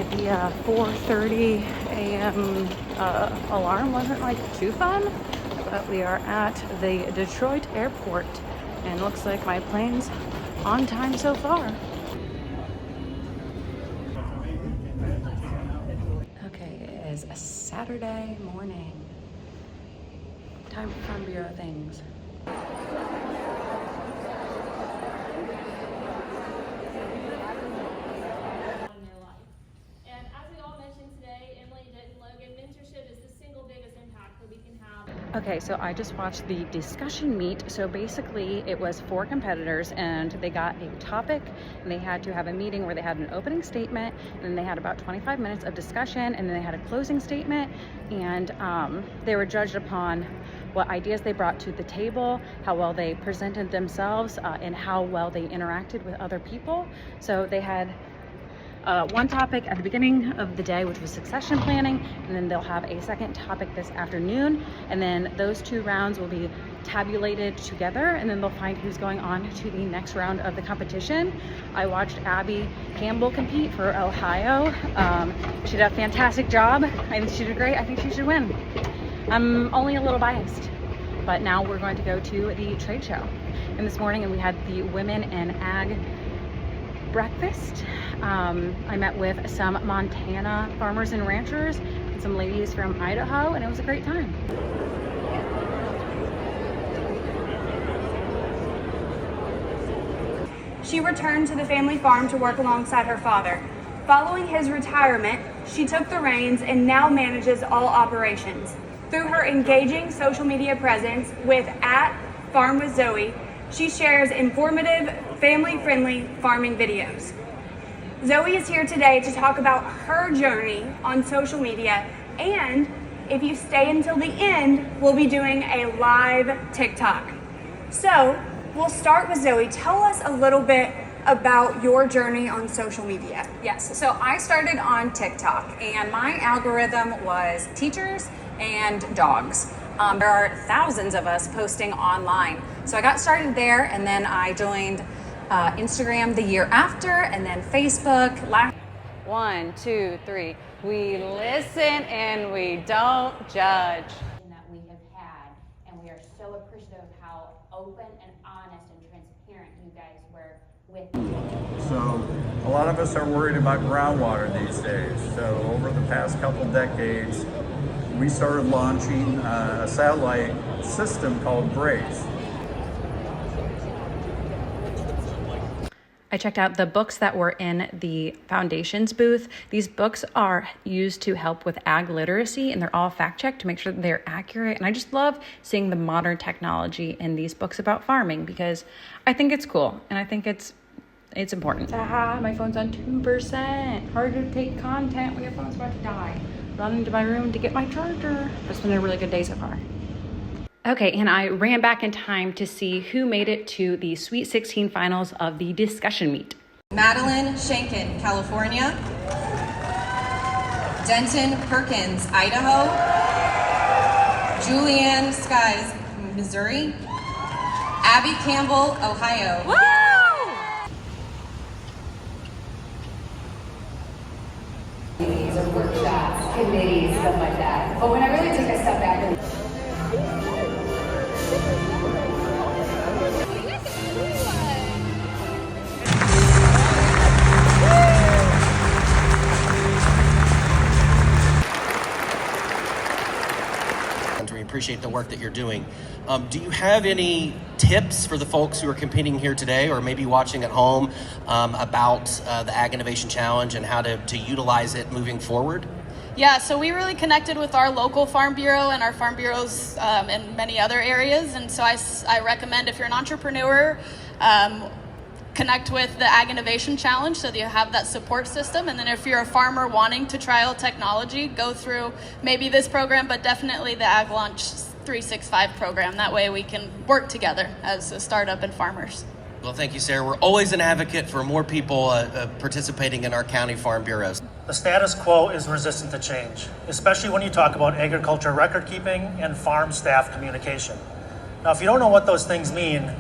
Okay, the 4:30 a.m. Alarm wasn't like too fun, but we are at the Detroit airport and looks like my plane's on time so far. Okay, it is a Saturday morning. Time for Farm Bureau things. Okay, so I just watched the discussion meet. So basically it was 4 competitors and they got a topic and they had to have a meeting where they had an opening statement and then they had about 25 minutes of discussion and then they had a closing statement, and they were judged upon what ideas they brought to the table, how well they presented themselves, and how well they interacted with other people. So they had one topic at the beginning of the day, which was succession planning, and then they'll have a second topic this afternoon, and then those 2 rounds will be tabulated together, and then they'll find who's going on to the next round of the competition. I watched Abby Campbell compete for Ohio. She did a fantastic job. I think she did great. I think she should win. I'm only a little biased, but now we're going to go to the trade show. And this morning, and we had the Women in Ag breakfast. I met with some Montana farmers and ranchers and some ladies from Idaho, and it was a great time. She returned to the family farm to work alongside her father. Following his retirement, she took the reins and now manages all operations. Through her engaging social media presence with @FarmWithZoe, she shares informative, family-friendly farming videos. Zoe is here today to talk about her journey on social media, and if you stay until the end, we'll be doing a live TikTok. So we'll start with Zoe. Tell us a little bit about your journey on social media. Yes, so I started on TikTok and my algorithm was teachers and dogs. There are thousands of us posting online. So I got started there, and then I joined Instagram the year after, and then Facebook. 1, 2, 3. We listen and we don't judge. That we have had, and we are so appreciative of how open and honest and transparent you guys were with. So a lot of us are worried about groundwater these days. So over the past couple decades, we started launching a satellite system called Brace. I checked out the books that were in the foundations booth. These books are used to help with ag literacy, and they're all fact-checked to make sure that they're accurate. And I just love seeing the modern technology in these books about farming because I think it's cool and I think it's important. Aha, my phone's on 2%. Hard to take content when your phone's about to die. Run into my room to get my charger. It's been a really good day so far. Okay, and I ran back in time to see who made it to the Sweet 16 finals of the discussion meet. Madeline Shankin, California. Denton Perkins, Idaho. Julianne Skies, Missouri. Abby Campbell, Ohio. Woo! Or workshops, committees, stuff like that. But when I really took a step back and we appreciate the work that you're doing. Do you have any tips for the folks who are competing here today or maybe watching at home about the Ag Innovation Challenge and how to utilize it moving forward? Yeah, so we really connected with our local Farm Bureau and our Farm Bureaus in many other areas. And so I recommend if you're an entrepreneur, connect with the Ag Innovation Challenge so that you have that support system. And then if you're a farmer wanting to trial technology, go through maybe this program, but definitely the Ag Launch 365 program. That way we can work together as a startup and farmers. Well, thank you, Sarah. We're always an advocate for more people participating in our county farm bureaus. The status quo is resistant to change, especially when you talk about agriculture record keeping and farm staff communication. Now, if you don't know what those things mean,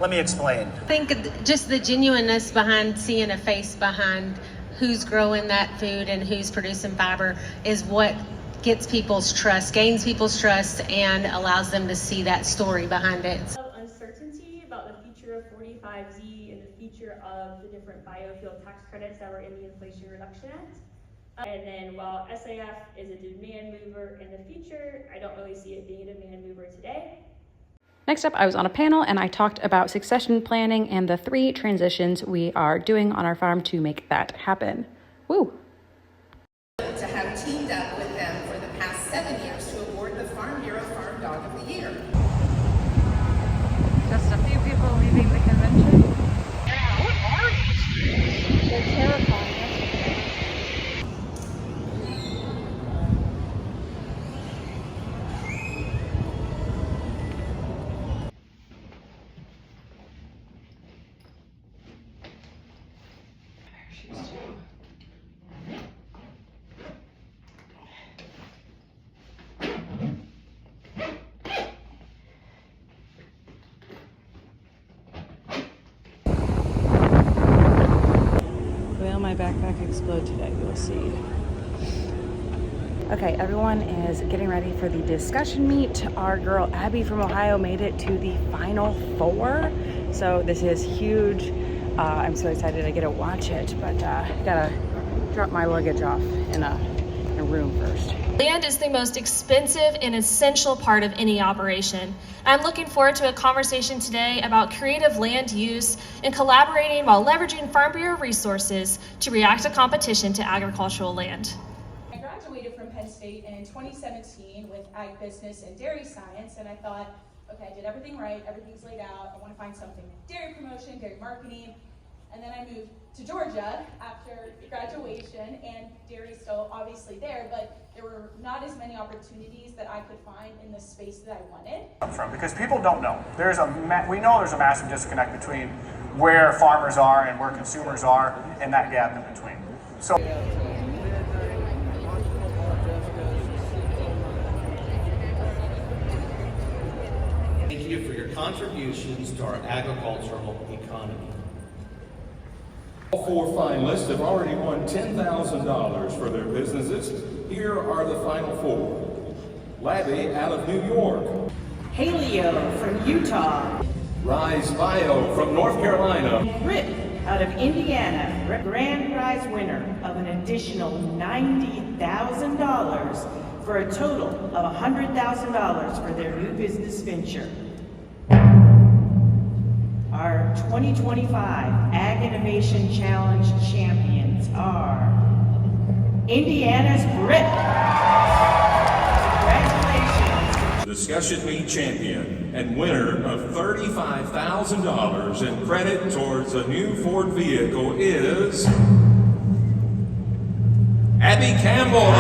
let me explain. I think just the genuineness behind seeing a face behind who's growing that food and who's producing fiber is what gets people's trust, gains people's trust, and allows them to see that story behind it. Uncertainty about the future of 45Z and the future of the different biofuel tax credits that were in the Inflation Reduction Act. And then while SAF is a demand mover in the future, I don't really see it being a demand mover today. Next up, I was on a panel and I talked about succession planning and the 3 transitions we are doing on our farm to make that happen. Woo! To have teamed up with them for the past 7 years to award the Farm Bureau Farm Dog of the Year. Just a few people leaving the convention. What are these? They're terrifying. Will my backpack explode today? We'll see. Okay, everyone is getting ready for the discussion meet. Our girl Abby from Ohio made it to the final 4. So this is huge. I'm so excited I get to watch it, but gotta drop my luggage off in a room first. Land is the most expensive and essential part of any operation. I'm looking forward to a conversation today about creative land use and collaborating while leveraging Farm Bureau resources to react to competition to agricultural land. I graduated from Penn State in 2017 with Ag Business and Dairy Science, and I thought, okay, I did everything right, everything's laid out, I want to find something like dairy promotion, dairy marketing. And then I moved to Georgia after graduation, and dairy's still obviously there, but there were not as many opportunities that I could find in the space that I wanted. From because people don't know. We know there's a massive disconnect between where farmers are and where consumers are, and that gap in between. So. Thank you for your contributions to our agricultural economy. All 4 finalists have already won $10,000 for their businesses. Here are the final 4. Labby out of New York. Haleo from Utah. Rise Bio from North Carolina. Rip out of Indiana, grand prize winner of an additional $90,000 for a total of $100,000 for their new business venture. Our 2025 Ag Innovation Challenge champions are Indiana's Brit. Congratulations. Discussion meet champion and winner of $35,000 in credit towards a new Ford vehicle is Abby Campbell.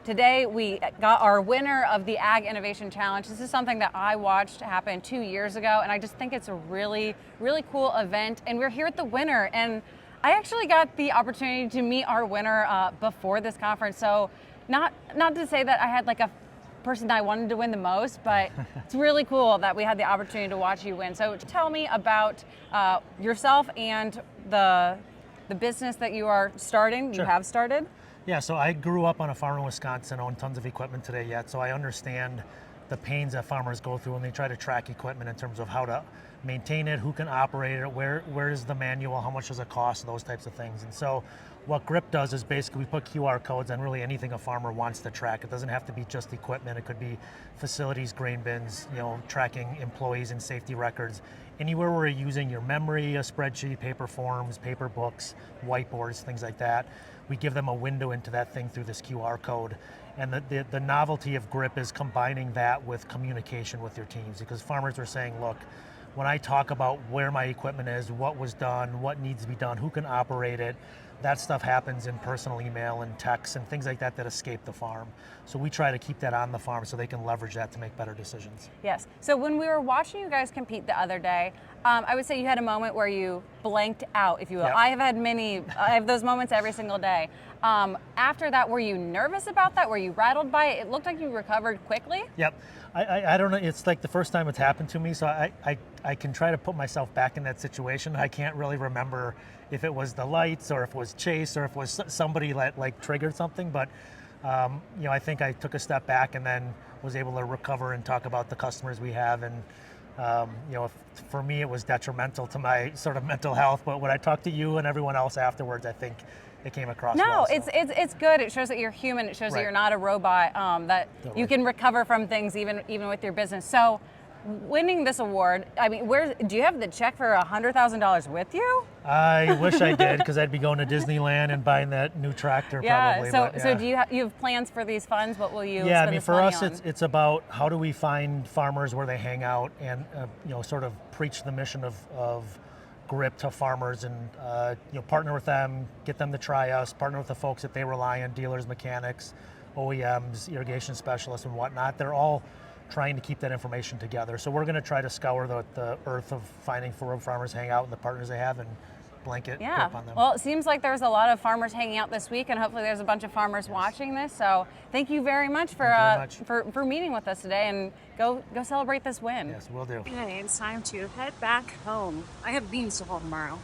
Today we got our winner of the Ag Innovation Challenge. This is something that I watched happen 2 years ago, and I just think it's a really, really cool event. And we're here at the winner, and I actually got the opportunity to meet our winner before this conference. So not to say that I had like a person that I wanted to win the most, but it's really cool that we had the opportunity to watch you win. So tell me about yourself and the business that you are starting, Sure. You have started. Yeah, so I grew up on a farm in Wisconsin, own tons of equipment today yet, so I understand the pains that farmers go through when they try to track equipment in terms of how to maintain it, who can operate it, where is the manual, how much does it cost, those types of things. And so what GRIP does is basically we put QR codes on really anything a farmer wants to track. It doesn't have to be just equipment, it could be facilities, grain bins, tracking employees and safety records. Anywhere where you're using your memory, a spreadsheet, paper forms, paper books, whiteboards, things like that, we give them a window into that thing through this QR code. And the novelty of GRIP is combining that with communication with your teams, because farmers are saying, look, when I talk about where my equipment is, what was done, what needs to be done, who can operate it, that stuff happens in personal email and texts and things like that that escape the farm. So we try to keep that on the farm so they can leverage that to make better decisions. Yes. So when we were watching you guys compete the other day, I would say you had a moment where you blanked out, if you will. Yep. I have those moments every single day. After that, were you nervous about that? Were you rattled by it? It looked like you recovered quickly. Yep. I don't know. It's like the first time it's happened to me, so I can try to put myself back in that situation. I can't really remember if it was the lights or if it was Chase or if it was somebody that like triggered something. But I think I took a step back and then was able to recover and talk about the customers we have. And for me, it was detrimental to my sort of mental health. But when I talked to you and everyone else afterwards, I think it came across well. No, it's good. It shows that you're human. It shows that you're not a robot. That Totally. you can recover from things even with your business. So, winning this award, I mean, do you have the check for $100,000 with you? I wish I did, because I'd be going to Disneyland and buying that new tractor probably. So do you have plans for these funds? What will you? Yeah, spend I mean, this for money us, on? it's about how do we find farmers where they hang out and sort of preach the mission of GRIP to farmers and partner with them, get them to try us, partner with the folks that they rely on, dealers, mechanics, OEMs, irrigation specialists, and whatnot. They're all trying to keep that information together. So we're going to try to scour the earth of finding where farmers hang out and the partners they have and blanket grip on them. Well, it seems like there's a lot of farmers hanging out this week, and hopefully there's a bunch of farmers watching this. So thank you very much for meeting with us today, and go celebrate this win. Yes, we'll do. Okay, it's time to head back home. I have beans to haul tomorrow.